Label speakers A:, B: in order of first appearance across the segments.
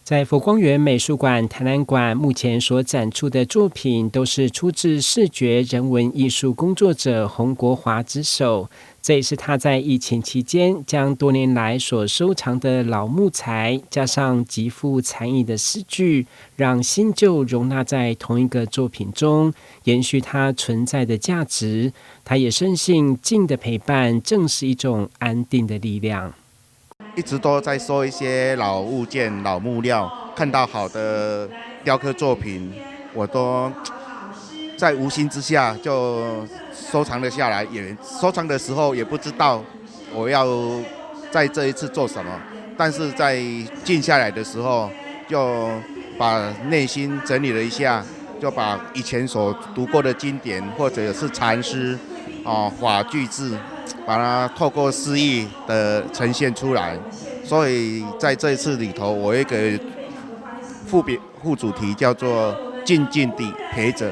A: 在佛光緣美術館台南館目前所展出的作品，都是出自視覺人文藝術工作者洪國華之手。這也是他在疫情期間將多年來所收藏的老木材，加上極富禪意的詩句，讓新舊容納在同一個作品中，延續它存在的價值。他也深信靜的陪伴正是一種安定的力量。
B: 一直都在收一些老物件、老木料，看到好的雕刻作品，我都在無形之下就收藏了下來。也收藏的时候也不知道我要在這一次做什麼，但是在靜下來的時候，就把內心整理了一下，就把以前所讀過的經典或者是禪詩、法句字，把它透過詩意的呈現出來。所以在這一次裡頭，我有一個副主題叫做靜靜地陪着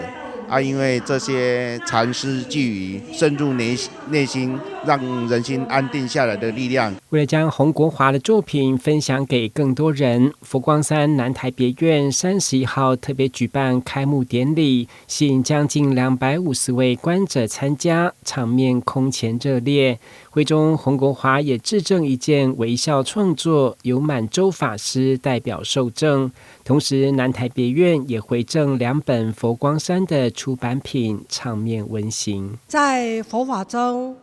B: 因為這些禪詩句語深入內心，讓人心安定下來的力量。
A: 為了將洪國華的作品分享給更多人，佛光山南台別院31號特別舉辦開幕典禮，吸引將近250位觀者參加，場面空前熱烈。會中，洪國華也致贈一件微笑創作，由滿洲法師代表受贈。同時，南台別院也回贈2本佛光山的出版品，場面溫馨。
C: 在佛法中，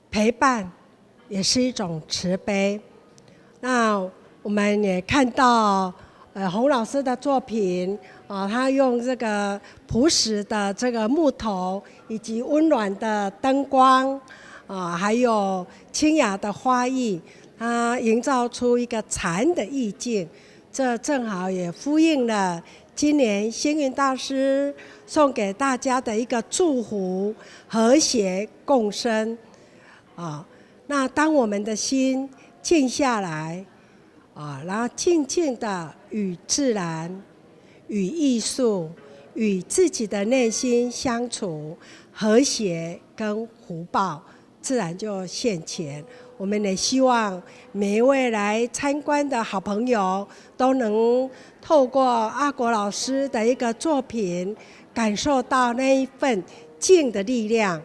C: 陪伴也是一種慈悲。那我們也看到，洪老師的作品他用這個樸實的這個木頭，以及溫暖的燈光，還有清雅的花藝，它營造出一個禪的意境。這正好也呼應了今年星雲大師送給大家的一個祝福：和諧共生。那當我們的心靜下來，然後靜靜的與自然、與藝術、與自己的內心相處，和諧跟福報自然就現前。我們也希望每一位來參觀的好朋友都能透過阿國老師的一個作品，感受到那一份靜的力量，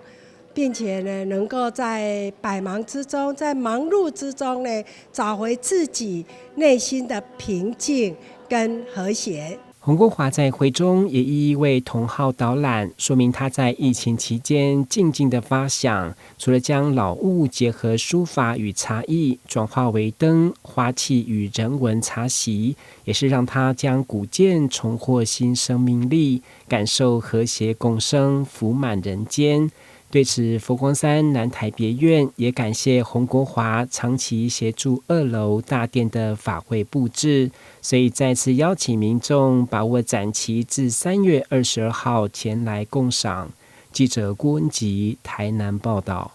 C: 並且呢，能夠在百忙之中，在忙碌之中呢，找回自己內心的平靜跟和諧。
A: 洪國華在會中也一一為同好導覽，說明他在疫情期間靜靜的發想，除了將老物結合書法與茶藝，轉化為燈、花器與人文茶席，也是讓他將古建重獲新生命力，感受和諧共生，福滿人間。對此，佛光山南台別院也感謝洪國華長期協助2樓大殿的法會布置，所以再次邀請民眾把握展期至3月22號前來共賞。記者郭文吉台南報道。